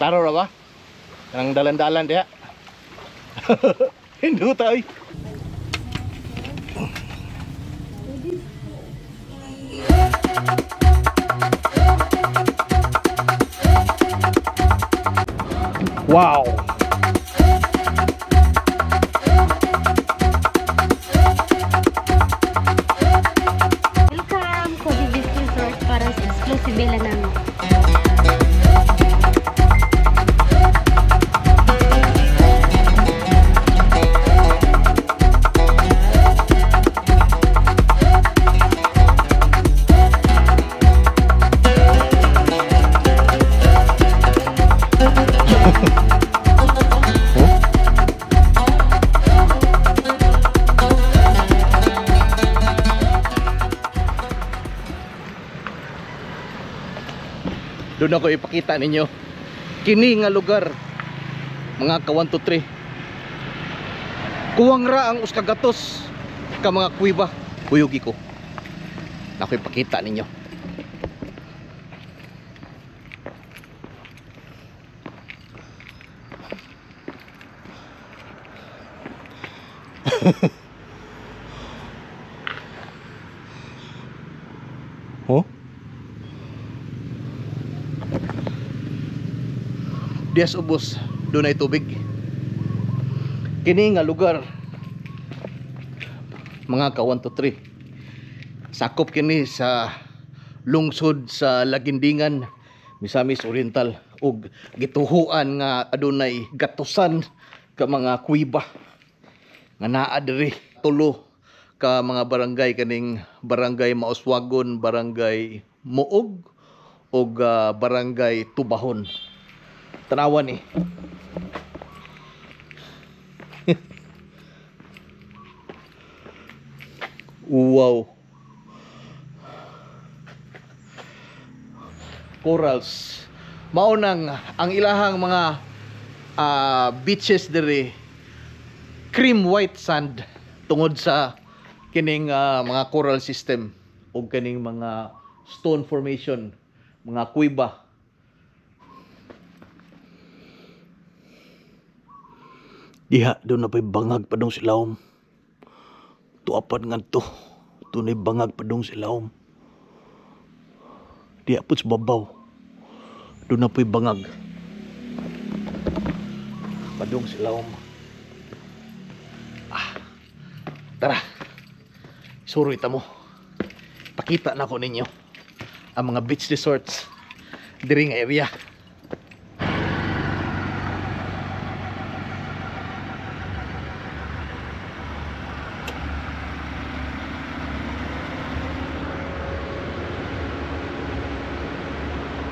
Klaro ra ba? Ang dalan-dalan diha. Hindu tayo. Wow. Welcome ko di Beach Resort para sa exclusive villa namin. Doon ako ipakita ninyo kini nga lugar, mga ka 1, 2, 3. Kuwang ra ang uskagatos ka mga kuiba. Kuyugi ko. Ako ipakita ninyo. Oh? Dias ubos, doon ay tubig. Kini nga lugar, mga ka 1, 2, 3. Sakop kini sa lungsod sa Lagindingan, Misamis Oriental, ug gituhuan nga adunay gatusan ka mga kuiba nga naa diri. Tulo ka mga barangay, kaning barangay Mauswagon, barangay Muog, ug barangay Tubahon. Tanawan eh. Wow. Corals. Maunang ang ilahang mga beaches diri cream white sand tungod sa kining mga coral system o kining mga stone formation, mga kuiba. Diha, doon na pa'y bangag pa dong silawom. Tuapan nga to. Doon na'y bangag pa dong silawom. Diha po sa babaw. Doon na pa'y bangag. Padong silawom. Tara. Suro ita mo. Pakita na ko ninyo ang mga beach resorts diri nga area.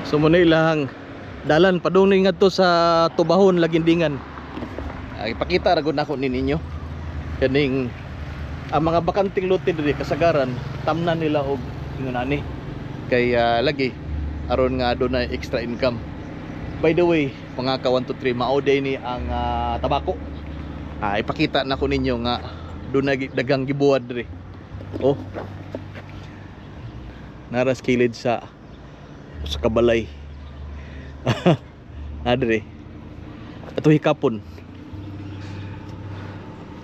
So muna ilang dalan padung ni ngadto sa Tubahon, Lagindingan. Ipakita ra gud nako ninyo kaning ang mga bakanting lote diri kasagaran tamnan nila og ingonani kay lagi aron nga adunay extra income. By the way, mga ka 1, 2, 3, mao day ni ang tabako. Ipakita nako ninyo nga dunay dagang gibuwad diri. Oh. Naras kilid sa kabalay. Adre. Ato hikapon.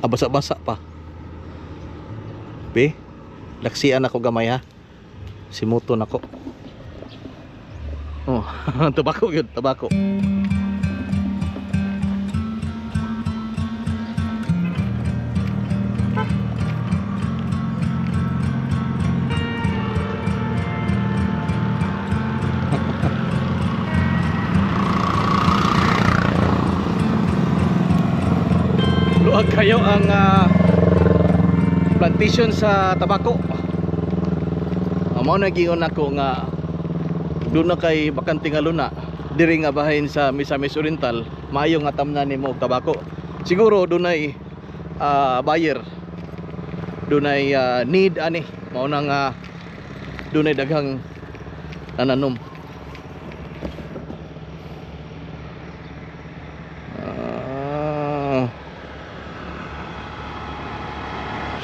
Basa-basa pa. Be, laksian ako gamay ha. Simuton ako. Oh, tabako yun, tabako. Luag kayo ang plantation sa tabako. Mao na gingon ako nga doon na kay bakante nga luna diri nga bahin sa Misamis Oriental, maayo nga tamnan nimo og tabako. Siguro doon ay buyer, doon ay need ani, mao na nga doon ay daghang nananom.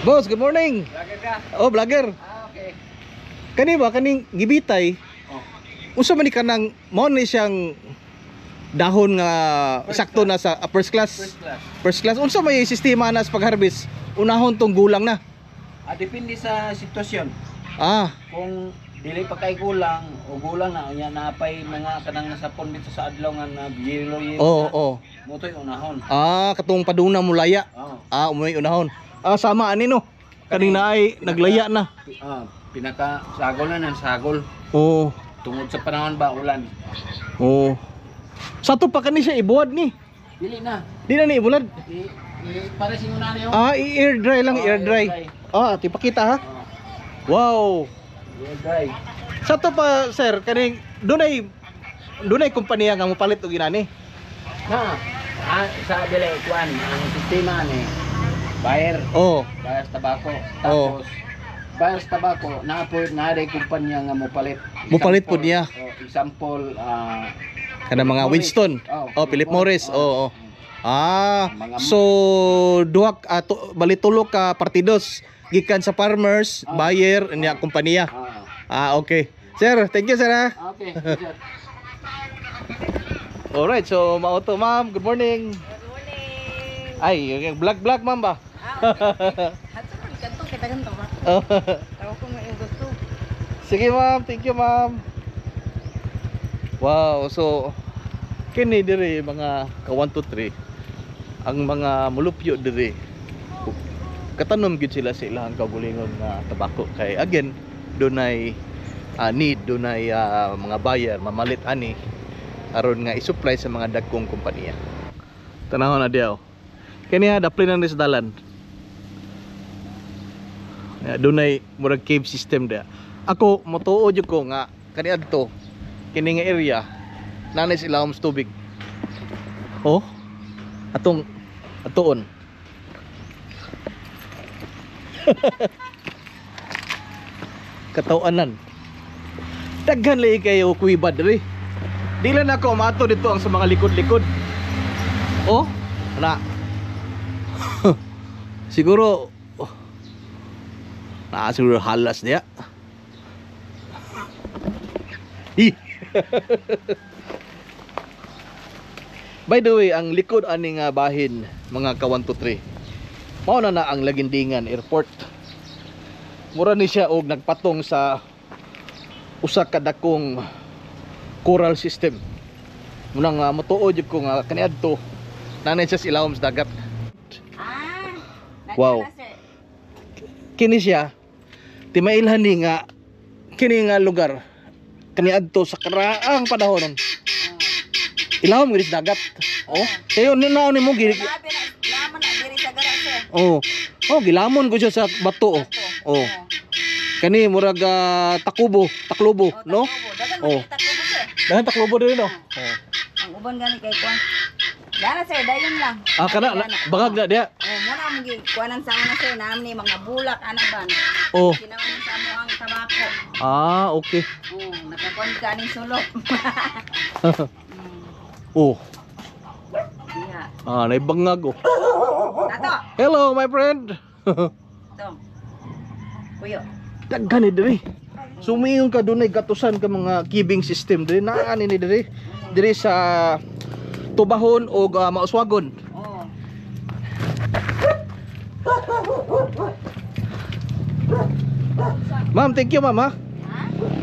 Boss, good morning. Vlogger ka? Oh, vlogger. Okay. Kani ba kaning gibitay? Oh. Unsa man ni kanang mao ni siyang dahon nga sakto na sa first class. First class. Unsa may sistema na sa pag-harvest? Unahon tong gulang na. Depende sa sitwasyon. Ah, Kung dili pa kay gulang o gulang na unya napay mga kanang nasapon dito sa adlaw nga na yellow oo. motoy unahon. Ah, katong paduna mulaya. Oh. Ah, umuwi unahon. Ah, sama ani no. Kanina ay naglaya na. Pinaka sagol na ng sagol. Oo. Tungod sa panahon ba ulan. Oo. Sa to pa kani siya ibuwad ni. Dili na. Di na ni ibulad. Para si una niyo. Ah, i-air dry lang, air dry. Ah, ati pakita ha. Wow. Dry. Sa to pa sir, kaning dunay kompanya nga mopalit og inani. Ha. Sa dili kuan ang sistema ni buyer Oh. sa tabako. Oh. Tapos buyer sa tabako na ray kumpanya nga mopalit. Mopalit po niya. Example Kana mga Morris. Winston. Oh, Philip Morris. Oo. Ah, so duha bali tulo ka partidos gikan sa farmers, buyer niya kompanya. Ah, okay. Sir, thank you sir ha. Okay. Alright, so mauto ma'am. Good morning. Good morning. Ay, vlog ma'am ba? Hato man kanto kita ganto ba? Oh. Tawo ko may gusto. Sige ma'am, thank you ma'am. Wow, so kini diri mga ka 1 2 3 ang mga mulupyo diri. Katanom gyud sila sa ilang kaugalingon nga tabako kay again dunay need dunay mga buyer mamalit ani aron nga i-supply sa mga dagkong kompanya. Tanawon na diaw. Kani ha daplin ang sa dalan. Dunay murag cave system dia. Ako motuo jud ko nga kani adto kini nga area nanay sila sa tubig. Oh. Atoon. Katawanan. Daghan lay kayo kuiba diri. Dili na ako mato dito ang sa mga likod-likod. Oh, na. Siguro siguro halas dia. By the way, ang likod aning bahin mga ka 1 2 3. Mao na ang Lagindingan Airport. Mura ni siya og nagpatong sa usa ka dakong coral system. Munang motuo jud ko nga kaniadto nanay siya ilawom sa dagat. Wow. Kini siya timailhan ni nga kini nga lugar kaniadto sa karaang panahon. Ilawom gid sa dagat. Oh, kayo ninaon nimo gid. Laman na diri sa gara sir. Oh. Oh, gilamon ko siya sa bato. Oh. Kani murag taklobo, no? Oh. Dahan taklobo diri no. Oh. Ang uban gani kay kuan. Dara sir, dayon lang. Ah, kana bangag na dia. Oh, muna mo gi kuanan sa una sir, naamni mga bulak ana ban. Oh. Kinawon sa amo ang tabako. Ah, okay. Oh, nakakuan ka ning sulok. Oh. Diha. Ah, naibangag oh. Tato. Hello, my friend. Tom. Kuyo. Daghan ni diri. Sumiyon ka dunay gatusan ka mga keeping system diri. Naa ni diri. Diri sa Tubahon o Mauswagon. Oh. Ma'am, thank you ma'am ha. Ha?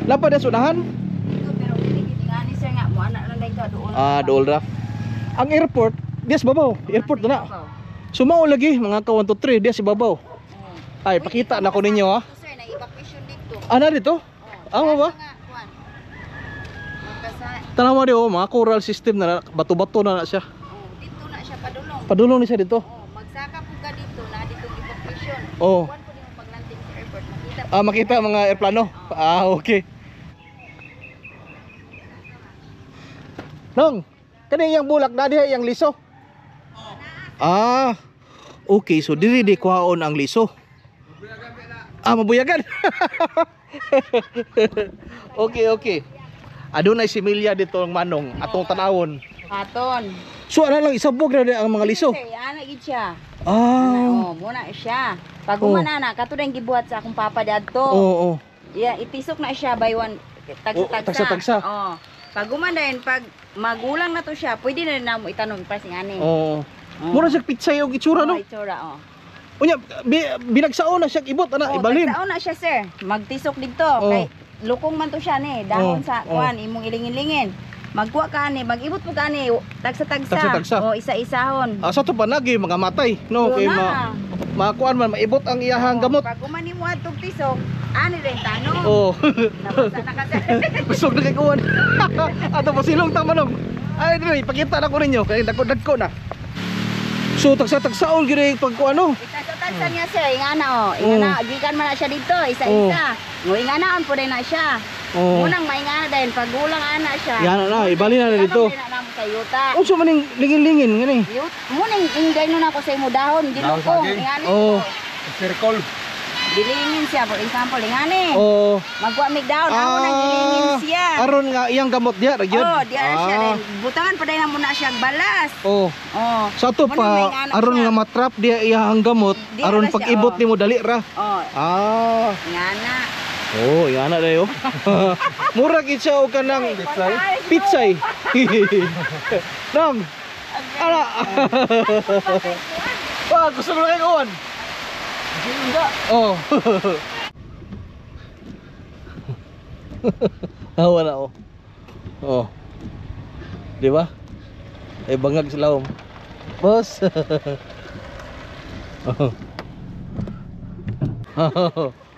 Lapad na sunahan? Ito pero dili gani sir nga mo ana lang dayto doon. Ah, dool ra. Ang airport, dias babaw. Airport na. Sumao lagi mga ka 1 2 3 dias si babaw. Ay, pakita na ko ninyo ha. Sir, na evacuation dito. Ana dito? Amo ba? Kuan. Magkasa. Tanawa di oh, mga coral system na bato-bato na siya. Oh, dito na siya padulong. Padulong ni siya dito. Oh, magsaka po ka dito na dito evacuation. Oh. Kuan po yung paglanding sa airport makita. Ah, makita mga airplano. Ah, okay. Nong, kani yang bulak na diha yang liso. Ah, okay. So diri di kuhaon ang liso. Ah, mabuyagan. Okay. Adunay similya dito ang manong atong tanawon. Aton. So ana lang isabog na di ang mga liso. Sir, ana gid siya. Ah. Oh, muna siya. Pag Oh. humana na kato ring gibuhat sa akong papa dadto. Oo. Yeah, itisok na siya by one Oh, tagsa-tagsa. Oh. Pag gumandahin, pag magulang na to siya, pwede na rin na mo itanong pa singani. Oh. Mura siya pitsay og itsura no. Itsura, oh. Unya binagsaon na siya ibot ana ibalin. Tagsaon na siya, sir. Magtisok dito. Oh. Kay lukong man to siya ni. Dahon sa Oh. kuan, imong ilingin-lingin. Magkuha ka ni, mag-ibot po ka ni, tagsa-tagsa. Tagsa-tagsa. O, isa-isahon. Asa to pa nagi mga matay no kay makuan man maibot ang iyahang gamot. Pag umani mo atong tisok, ani rin tanong. Oh. Nabasa na kasi. Busog na kay kuwan. Ato pa silong tamanong. Ay dili ipakita na ko ninyo kay dagko na. So tagsa-tagsaon gid pag kuano. Tagsa-tagsa niya sir, ingana o. Ingana, gikan man na siya dito, isa-isa. Ngo inganaan po din na siya. Oh. Munang maingana din, pag gulang ana siya. Yan na, ibali na dito. Tanong din na mo sa yuta. Unsa man ning lingin-lingin ngani? Munang ingay nun ako sa imo dahon, ginukong. saging. Ingani Oh. ko. Circle. Dilingin siya, for example, ingani. Oh. Magwa mig dahon, ako nang dilingin siya. Aron nga iyang gamot diya ra gyud. Oh, diara siya din. Butangan pa din na muna siya balas. Oh. Oh. Sa to Munang pa maingana aron siya. nga matrap diya iyang gamot Di aron na siya, pag ibot oh. nimo dali ra. Oh, Ah. ingana. Oh, yan na dayo. Mura gid siya og kanang pitsay. Nam. Ala. Wah, gusto mo kay kuwan. Oh. Wala oh. Oh. Di ba? Ay bangag sa lawom. Boss.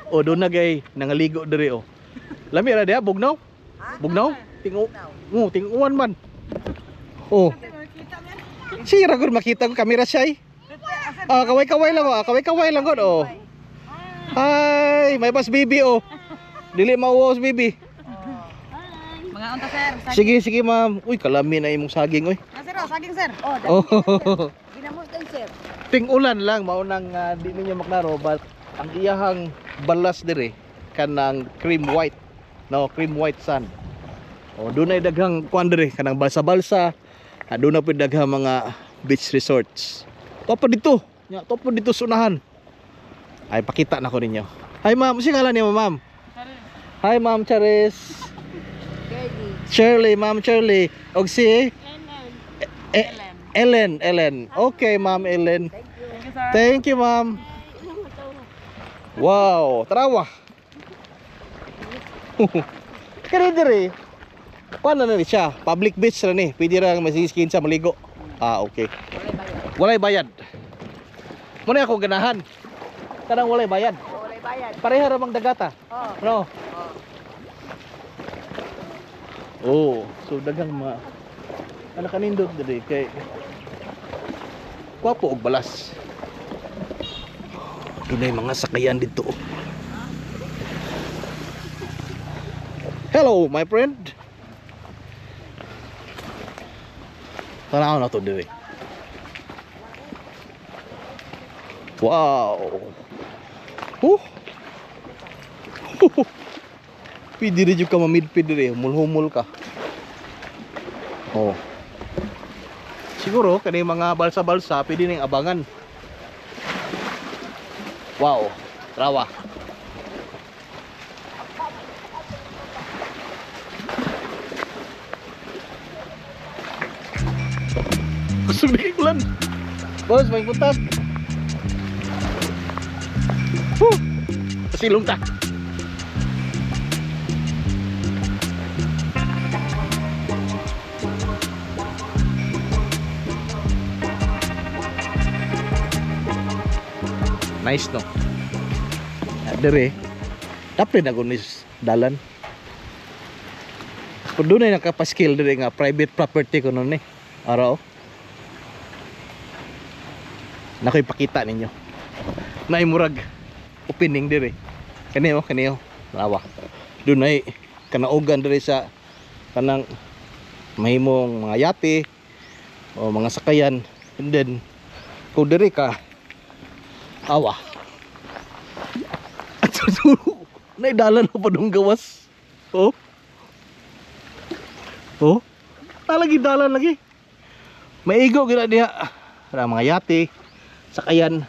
Oh, doon na gay nangaligo diri oh. Lami ra dia bugnaw? Bugnaw? Tinguan man. Oh. Sira gud makita ko kamera siya. Ah, kaway-kaway lang oh. Kaway-kaway lang gud oh. Hi, may bas bibi oh. Dili mauwas bibi. Mga unta sir. Sige, sige ma'am. Uy, kalami na imong saging oy. Sir, saging sir. Oh, Oh. ginamot din sir. Ting ulan lang maunang di ninyo maklaro but ang iyahang balas dire kanang cream white. No, cream white sand. Oh, doon ay daghang kuan dire kanang balsa-balsa. Doon na pud daghang mga beach resorts. Topo dito. Nya, topo dito sunahan. Ay pakita na ko ninyo. Hi ma'am, si ngalan niyo ma'am? Hi ma'am Charis. Shirley, ma'am Shirley. Og si Ellen. Okay, ma'am Ellen. Thank you, ma'am. Wow, tarawa. Kani dire. Paano na ni siya? Public beach ra ni. Pwede ra masiskin sa maligo. Ah, okay. Walay bayad. Muna ako ganahan. Kanang walay bayad. Walay bayad. Pareha ra mang dagata. Oh. No. Oh, so dagang ano kanindot dire kay kwapo og balas. Dunay mga sakayan dito. Hello, my friend. Tanaw na to dire. Wow. Pwede rin yung ka mamidpid rin, humul-humul ka. Oh. Siguro, kani mga balsa-balsa, pwede rin abangan. Wow, trawa. Kusog na ikulan. Boss, may putat. Pasilong ta. Nice no. Dere. Dapat na gunis dalan. Kung doon ay nakapaskil dere nga private property ko noon eh. Araw. Nakoy pakita ninyo. Naimurag opening dire. Kaniyo. Lawa. Doon ay kanaugan dire sa kanang mahimong mga yate o mga sakayan. And then kung dire ka awa. At susuro. Naidalan na pa nung gawas. Oh. Oh. Talagi dalan lagi. Maigo gila diha. Para mga yate, sakayan.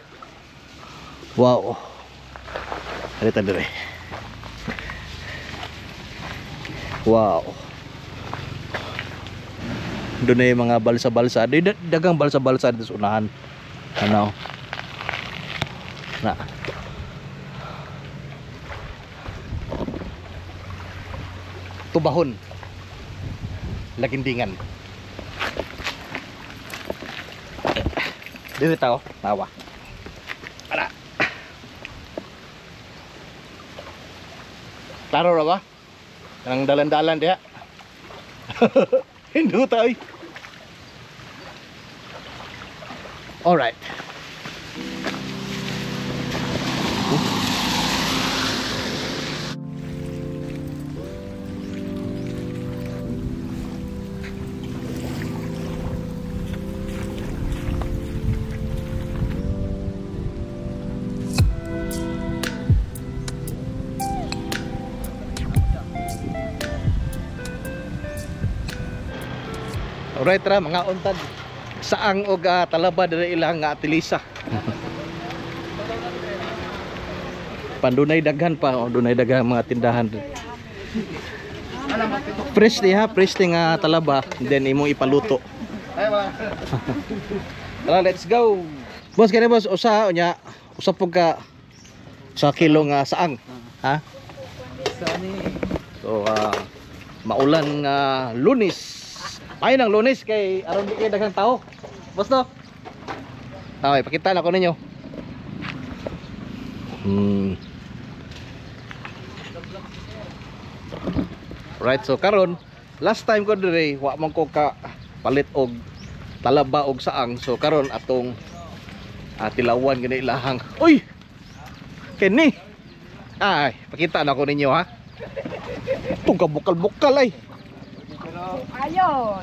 Wow. Halita dire. Wow. Doon na yung mga balsa-balsa. Dagang balsa-balsa dito sa unahan. Ano? Na. Tubahon. Lagindingan. Dito tao, tawa. Ala. Klaro ra ba? Kanang dalan-dalan diha. Hindu tayo. Alright. Alright ra mga untad. Saang og talaba diri ilang atilisa. Pandunay daghan pa o dunay daghang mga tindahan. Fresh di ha, fresh di nga talaba, then imong ipaluto. Tara, let's go. Boss kani boss, usa unya usap pug ka sa kilo nga saang, ha? So maulan nga Lunes. Ay nang Lunes kay aron di kay daghang tao. Boss no. Okay, pakita na ko ninyo. Right, so karon last time ko dire wa man ko ka palit og talaba og saang. So karon atong tilawan gani ilahang. Uy. Kini. Ay, pakita na ko ninyo ha. Tong kabukal-bukal ay. Ayo,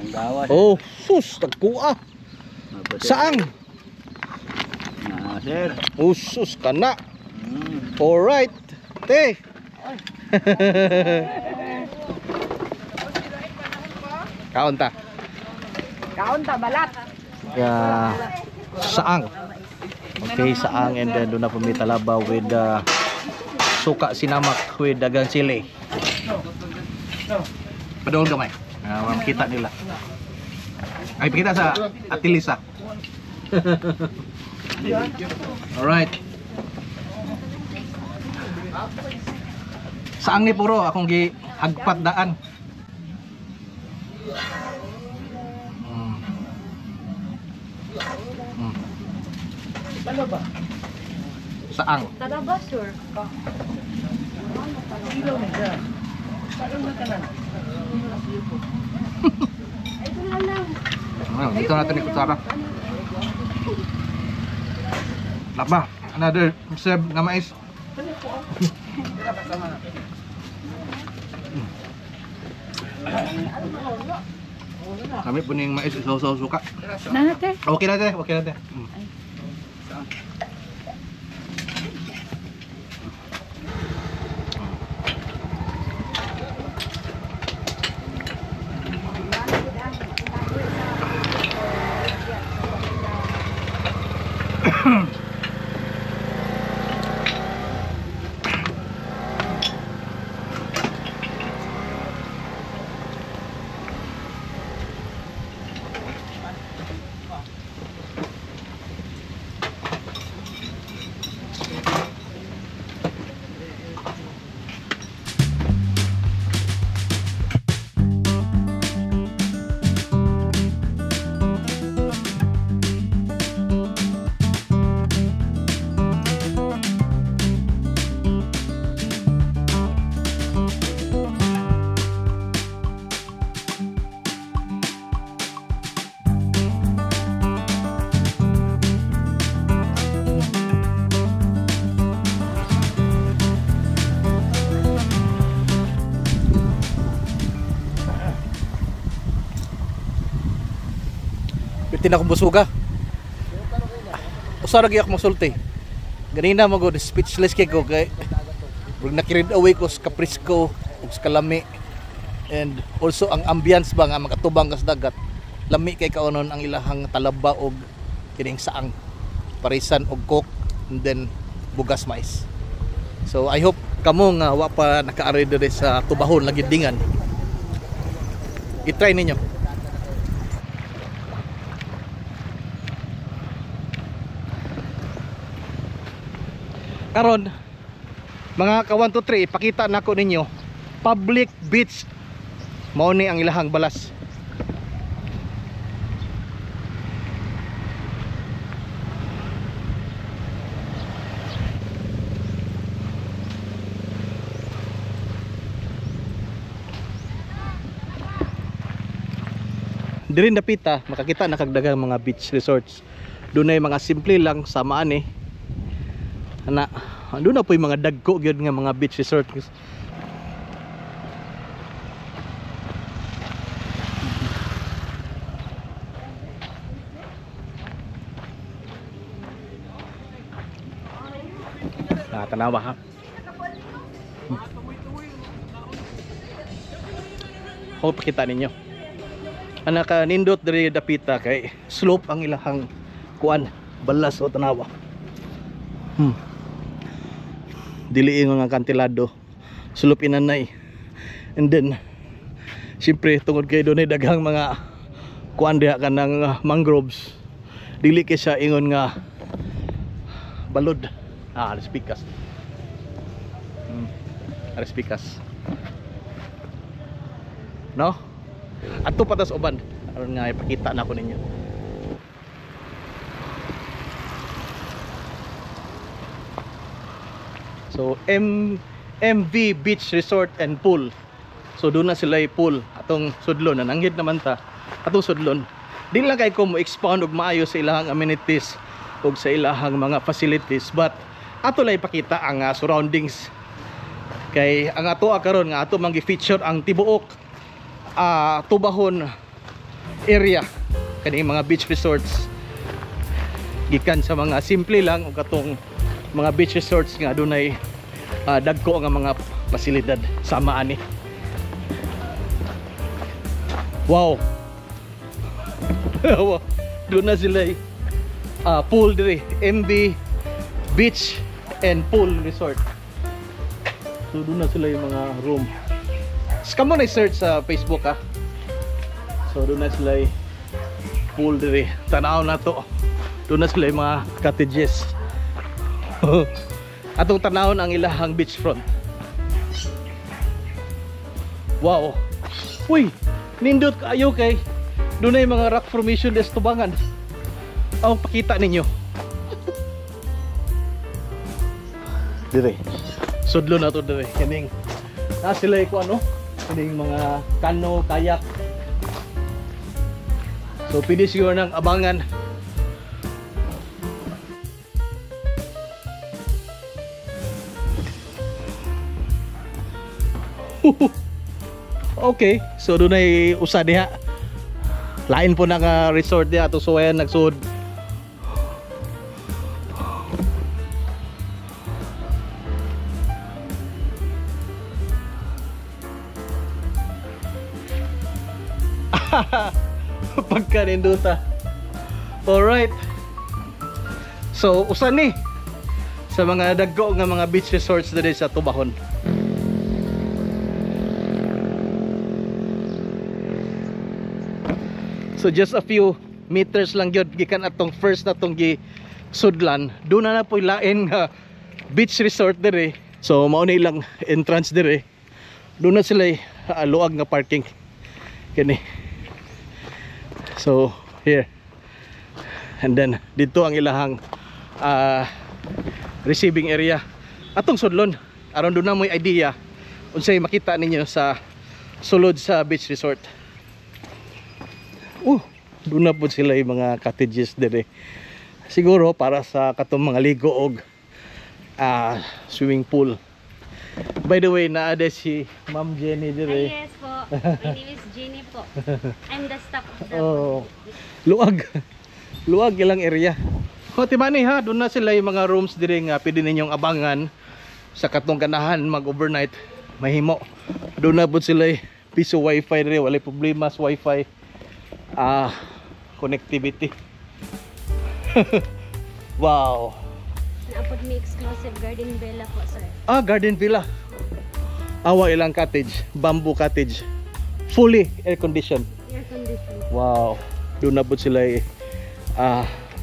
Gawa. Oh, sus, tagkuha. Saang? Sir. Oh, sus, kana. Alright. Te. Kaunta. Kaunta balat. Saang. Okay, saang, and then doon na pumitalaba with suka sinamak with dagang sili. Padol gamay. Makita nila. Ay, pakita sa atilisa. Alright. Saang ni puro akong gihagpat daan. Saang. Talaba sure ka. Ilaw na siya. Dito natin ni kutsara. Laba, another serve nga mais. Kami puning mais isaw-saw suka. Nanate. Okay na te, okay na te. Bitin akong busuga. Usa ra gyud ako magsulti. Ganina mo gud speechless kay ko kay nakirid away ko sa Kaprisco ug sa Kalami. And also ang ambience ba nga makatubang kas dagat. Lami kay kaunon ang ilahang talaba og kining saang parisan og coke and then bugas mais. So I hope kamo nga wa pa nakaari diri sa Tubahon Lagindingan. I-try ninyo. Karon mga ka 1 to 3 ipakita nako ninyo public beach mao ni ang ilahang balas. Diri napita makakita na kagdagang mga beach resorts. Doon ay mga simple lang samaan eh. Ana, doon na po yung mga dagko gyud nga mga beach resorts. Tanawa ha. O pakita ninyo. Anak nindot diri dapita kay slope ang ilahang kuan balas o tanawa. Dili nga kantilado, slope inanay. And then syempre tungod kay dunay daghang mga kuan diha kanang mangroves. Dili kay siya ingon nga balod. Respikas. Respikas. No? Ato patas uban aron nga ipakita na ko ninyo. So MV Beach Resort and Pool. So doon na sila pool atong sudlon na nanggid naman ta atong sudlon. Di lang kay ko mo expound og maayo sa ilahang amenities ug sa ilahang mga facilities, but ato lang ipakita ang surroundings. Kay ang ato karon nga ato mang gi-feature ang tibuok Tubahon area kani mga beach resorts gikan sa mga simple lang ug katong mga beach resorts nga adunay dagko nga mga pasilidad sama ani. Wow. Doon na sila pool diri, MB Beach and Pool Resort. So doon na sila yung mga room. Kamo na search sa Facebook ha. So doon na sila pool diri. Tanaw na to. Doon na sila mga cottages. Atong tanawon ang ilahang beachfront. Wow. Uy, nindot kayo kay doon na yung mga rock formation des tubangan. Ang pakita ninyo. Dire. Sudlo na to dire. Kaning sila ko ano? Kaning mga kano, kayak. So pwede siguro nang abangan. Okay, so doon ay usa diha. Lain po nang resort diha to suwayan nagsud. Pagka ninduta. Alright. So usa ni sa mga dagko nga mga beach resorts diri sa Tubahon. So just a few meters lang gyud gikan atong first natong sudlan. Doon na po lain nga beach resort diri. So mao na ilang entrance diri. Doon na sila luag nga parking. Kani. So here. And then dito ang ilahang receiving area. Atong sudlon aron doon na mo'y idea unsay makita ninyo sa sulod sa beach resort. Doon na po sila yung mga cottages dire. Siguro para sa katong mga ligo og swimming pool. By the way, naada si Ma'am Jenny dire. Yes po. My name is Jenny po. I'm the staff of the luag. Luag ilang area. Timani ha, doon na sila yung mga rooms dire nga pwede ninyong abangan sa katong ganahan mag-overnight. Mahimo. Doon na po sila piso wifi dire, wala problema sa wifi. Connectivity. Wow. Naapod may exclusive garden villa po, sir. Garden villa. Awa ilang cottage, bamboo cottage. Fully air conditioned. Air conditioned. Wow. Doon na po sila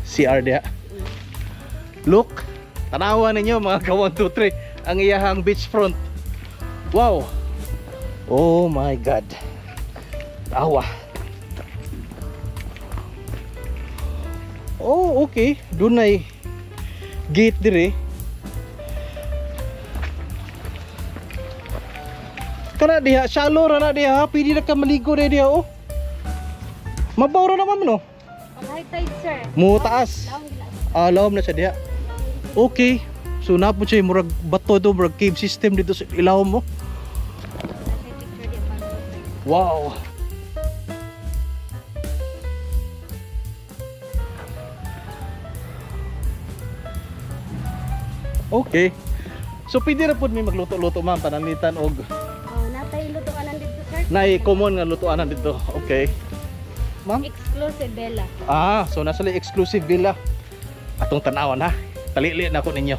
CR diha. Look Tanawan ninyo mga ka 1, 2, 3 ang iyahang beachfront. Wow. Oh my god. Awa. Oh, okay. Dunay gate dire. Kana diha, shallow ra na diha. Pwede na ka maligo na diha oh. Mabaw ra naman no. High tide, sir. Mo taas. Lawom na siya diha. Okay. So na po siya murag bato to, murag cave system dito sa ilawom mo. Wow. Okay. So pwede ra pud may magluto-luto ma'am pananitan og Natay lutuanan dito, sir. nay common nga lutuanan dito. Okay. Ma'am? Exclusive Bella. So nasa li exclusive villa. Atong tanawan ha. Talili na ko ninyo.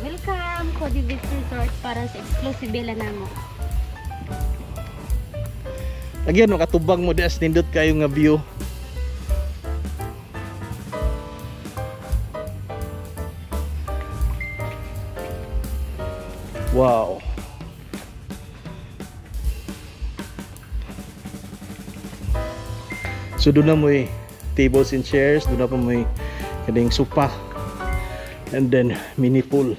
Welcome ko di Beach Resort para sa exclusive Bella namo. Again, makatubang mo dias nindot kayo nga view. Wow. So doon na mo tables and chairs, doon na pa mo kading sofa. And then mini pool.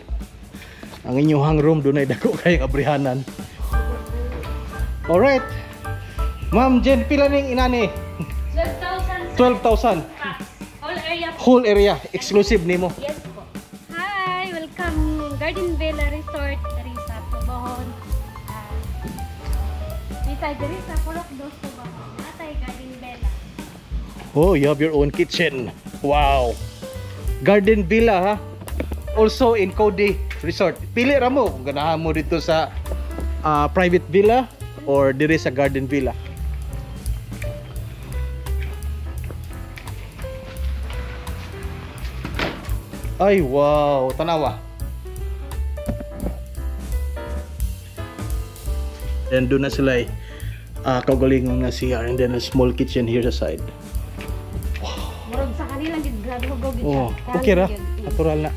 Ang inyong room doon ay dako kayong abrihanan. Alright. Ma'am Jen, pila ning inani? 12,000. 12,000. Whole area. Whole area, exclusive nimo. Yes po. Hi, welcome Garden Bella Resort dari sa Tubahon. Kita dari sa Pulok Dos Tubahon. Atay Garden Bella. Oh, you have your own kitchen. Wow. Garden Villa ha. Also in Cody Resort. Pili ra mo kung ganahan mo dito sa private villa or dire sa Garden Villa. Ay wow, tanawa. And doon na sila kaugalingon nga CR and then a small kitchen here sa side. Murag sa kanila gid grabe ko gid. Oh, okay ra. Natural na.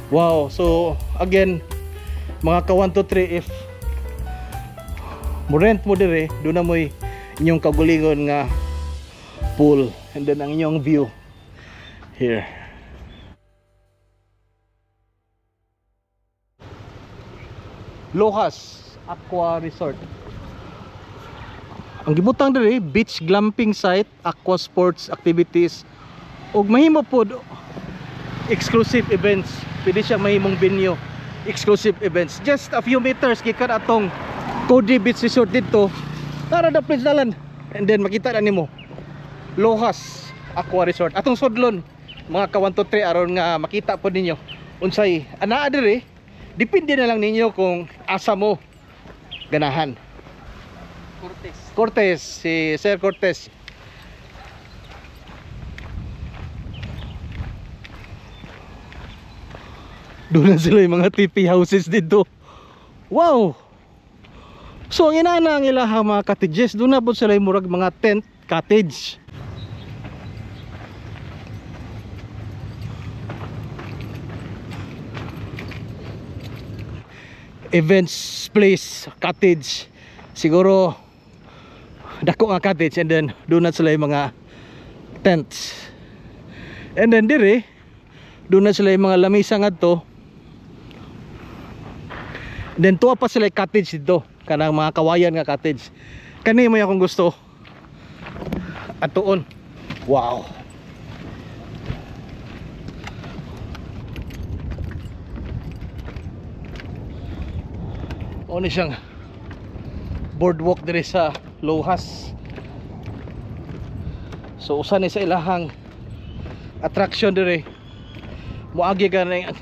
Wow, so again mga ka 1 to 3 if mo rent mo dire, doon na mo inyong kaugalingon nga pool and then ang inyong view here. Lohas Aqua Resort. Ang gibutang diri beach glamping site, aqua sports activities ug mahimo pod exclusive events. Pwede siya mahimong venue, exclusive events. Just a few meters gikan atong Cody Beach Resort dito. Tara na please dalan. And then makita na nimo Lohas Aqua Resort. Atong sudlon mga ka 1 to 3 aron nga makita pod ninyo unsay anaa diri. Depende na lang ninyo kung asa mo ganahan. Cortez, si Sir Cortez. Doon na sila yung mga TP houses dito. Wow! So ang inana ang ilaha mga cottages, doon na po sila yung murag mga tent cottage. Events place cottage, siguro dako nga cottage, and then doon na sila yung mga tents, and then dire doon na sila yung mga lamisa nga to, and then tuwa pa sila yung cottage dito, kanang mga kawayan nga cottage. Kani mo yung akong gusto at tuon. Wow. O ni siyang boardwalk dire sa Lohas. So usa ni sa ilahang attraction dire, moagi ka na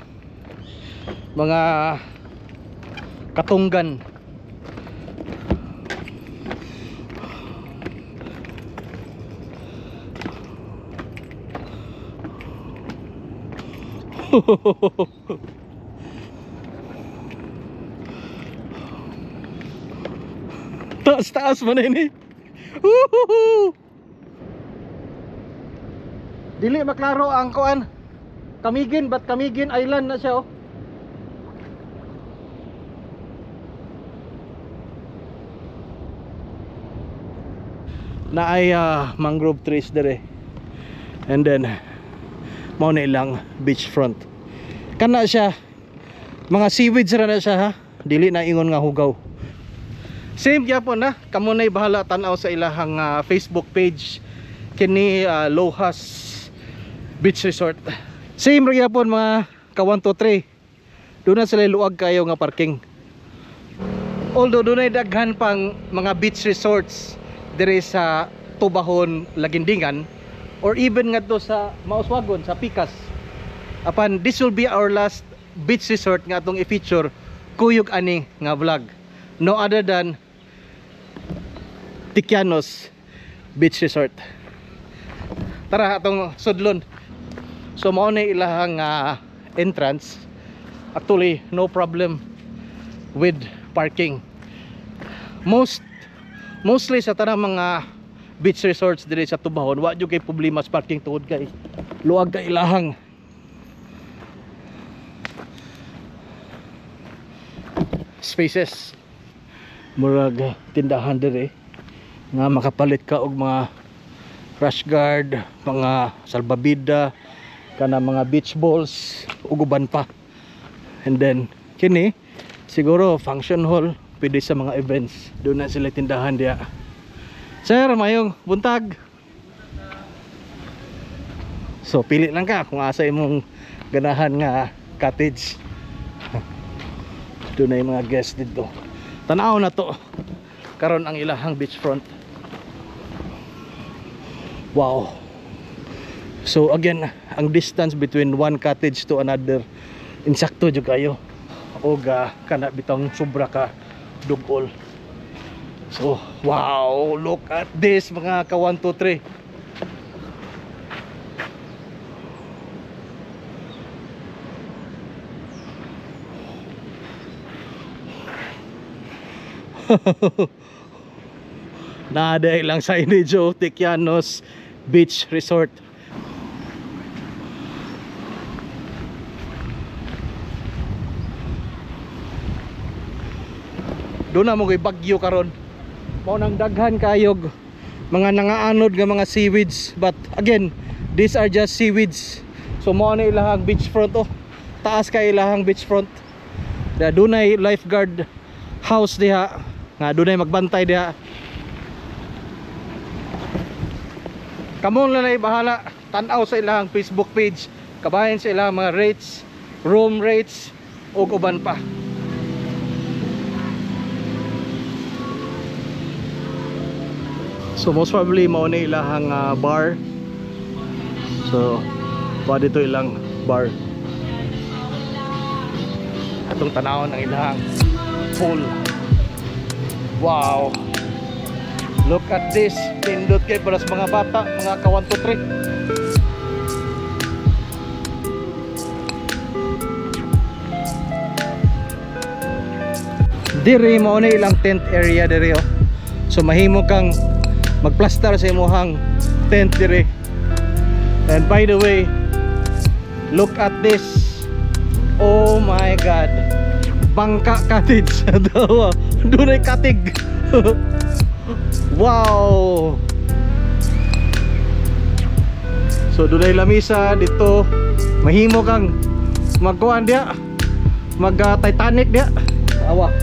mga katunggan. Taas-taas man ini. Dili maklaro ang kuan. Camiguin, but Camiguin Island na siya oh. na ay mangrove trees dire. And then mao na ilang beachfront. Kana siya mga seaweeds ra na siya ha. Dili na ingon nga hugaw. Same gyapon na kamo nay bahala tan-aw sa ilahang Facebook page kini Lohas Beach Resort. Same ra gyapon mga ka 1 2 3. Doon na sila luag kayo nga parking. Although doon ay daghan pang mga beach resorts dire sa Tubahon, Lagindingan, or even nga to sa Mauswagon, sa Picas. Apan this will be our last beach resort nga atong i-feature kuyog ani nga vlog. No other than Tikianos Beach Resort. Tara atong sudlon. So mao na ilahang entrance. Actually no problem with parking. Mostly sa tanang mga beach resorts dire sa Tubahon, wa jud kay problema sa parking tuod kay luag ka ilahang spaces. Murag tindahan dire nga makapalit ka og mga rash guard, mga salbabida, kana mga beach balls ug uban pa. And then kini siguro function hall, pwede sa mga events. Doon na sila tindahan diya. Sir, mayong buntag. So pili lang ka kung asa imong ganahan nga cottage. Doon na yung mga guests dito. Tanaw na to karon ang ilahang beachfront. Wow. So again, ang distance between one cottage to another insakto jud kayo. Og kana bitong sobra ka dugol. So wow, look at this mga ka 1 2 3. Nada lang sa Inidjo Tikianos Beach Resort. Doon na mo kay bagyo karon. Mao nang daghan kayog mga nangaanod nga mga seaweeds, but again, these are just seaweeds. So mao na ilahang beachfront oh. Taas kay ilahang beachfront. Da dunay lifeguard house diha nga dunay magbantay diha. Kamo na nay bahala tan-aw sa ilahang Facebook page, kabahin sa ilahang mga rates, room rates ug uban pa. So most probably mao na ilahang bar. So pwede to ilang bar. Atong tanawon ang ilahang pool. Wow. Look at this. Pindot kay para sa mga bata, mga ka 1 2 3. Diri mao na ilang tent area diri oh. So mahimo kang magplaster sa imong tent dire. And by the way, look at this. Oh my god. Bangka cottage. Doon ay katig. Wow. So doon ay lamisa dito. Mahimo kang magkuan dia. Mag Titanic dia. Awa.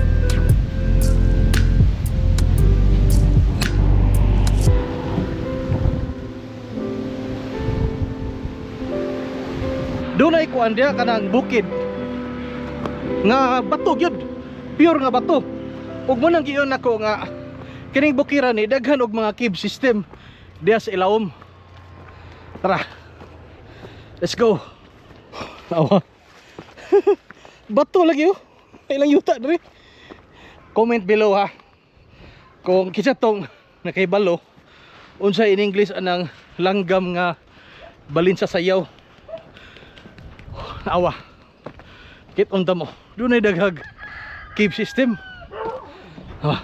Doon ay kuan dia kanang bukid nga bato gyud, pure nga bato. Ug mo nang giyon nako nga kining bukiran ni daghan og mga cave system diya sa ilawom. Tara, let's go. Awa. Bato lagi oh, ilang yuta diri. Comment below ha kung kinsa tong nakaibalo unsa in English anang langgam nga balin sa sayaw. Awa. Kit unta mo. Doon ay daghag cave system. Awa.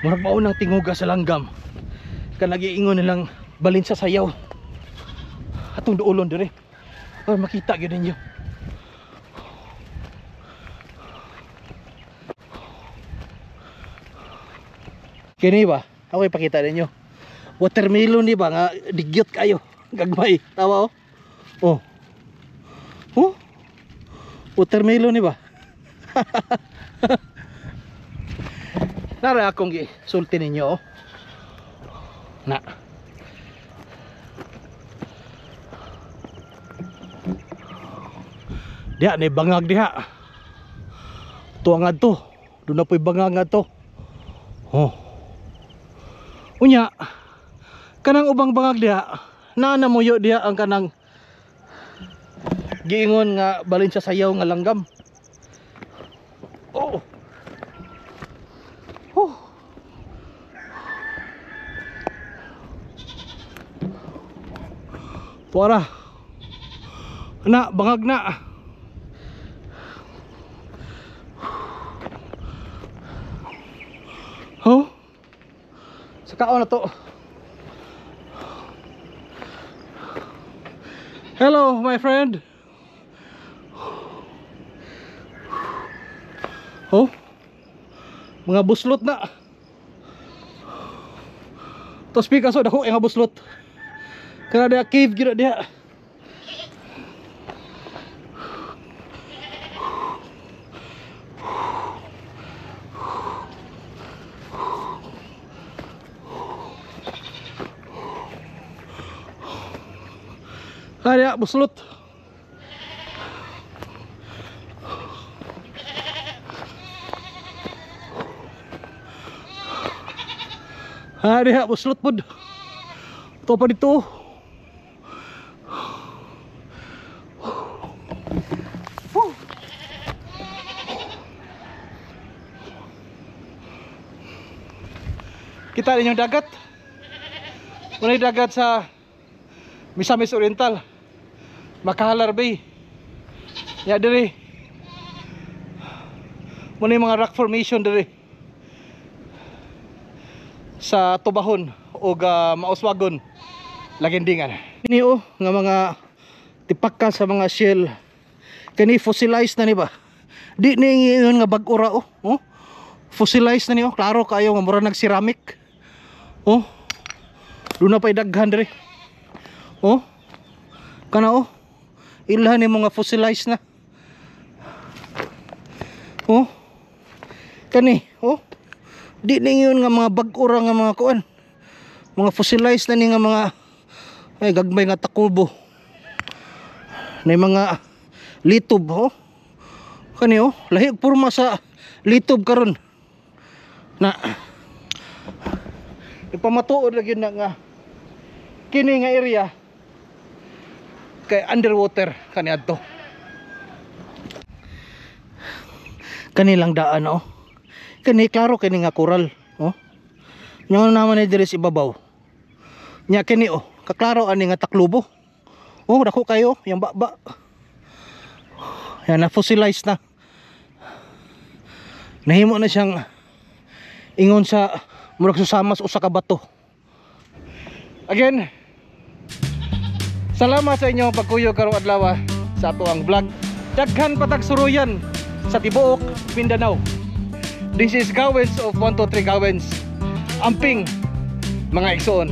Murag maunang tinguga sa langgam. Kan nagiingon nilang balin sa sayaw. Atong duolon dire. Para makita gyud ninyo. Kini ba? Ako ipakita ninyo. Watermelon ni ba nga digyot kayo. Gagmay. Tawa oh. Oh. Oh. Watermelon ni ba? Nara akong gisulti ninyo oh. Na. Diha ni bangag diha. Tuangad to. Doon na po'y bangag nga to. Oh. Unya, kanang ubang bangag diha, naanamuyo diha ang kanang giingon nga balin sa sayaw nga langgam. Oh. Oh. Tuara. Na, bangag na. Oh. Sakaon na to. Hello my friend. Oh. Mga buslot na. To speak aso dako nga buslot. Kana dia cave gid dia. Ada buslot. Ada buslot pud. To pa dito. Kita rin yung dagat. Muna yung dagat sa Misamis Oriental, Makahalar Bay. Ya diri. Muna yung mga rock formation diri sa Tubahon o Mauswagon, Lagindingan. Ini oh nga mga tipaka sa mga shell. Kani fossilized na ni ba? Di ni nga bag-ura oh. Oh. Fossilized na ni oh. Klaro kayo nga mura nag-ceramic. Oh. Doon na pa'y daghan diri. Oh. Kana oh. Ilhan ni mga fossilized na. Oh. Kani oh. Di ningon nga mga bag-ura nga mga kuan. Mga fossilized na ni nga mga ay gagmay nga takubo. Na mga litob oh. Kani oh, lahi porma sa litob karon. Na ipamatuod lagi na nga kini nga area kay underwater kani adto. Kani lang daan oh. Kani klaro kini nga coral oh. Nya naman ni diri sa ibabaw. Nya kini oh, kaklaro ani nga taklubo. Oh, dako kayo yang baba. Yan na fossilized na. Nahimo na siyang ingon sa murag susama sa usa ka bato. Again, salamat sa inyong pagkuyo karong adlaw sa ato ang vlog. Daghan patag suruyan sa tibuok Mindanao. This is Gawens of 123 Gawens. Amping mga igsoon.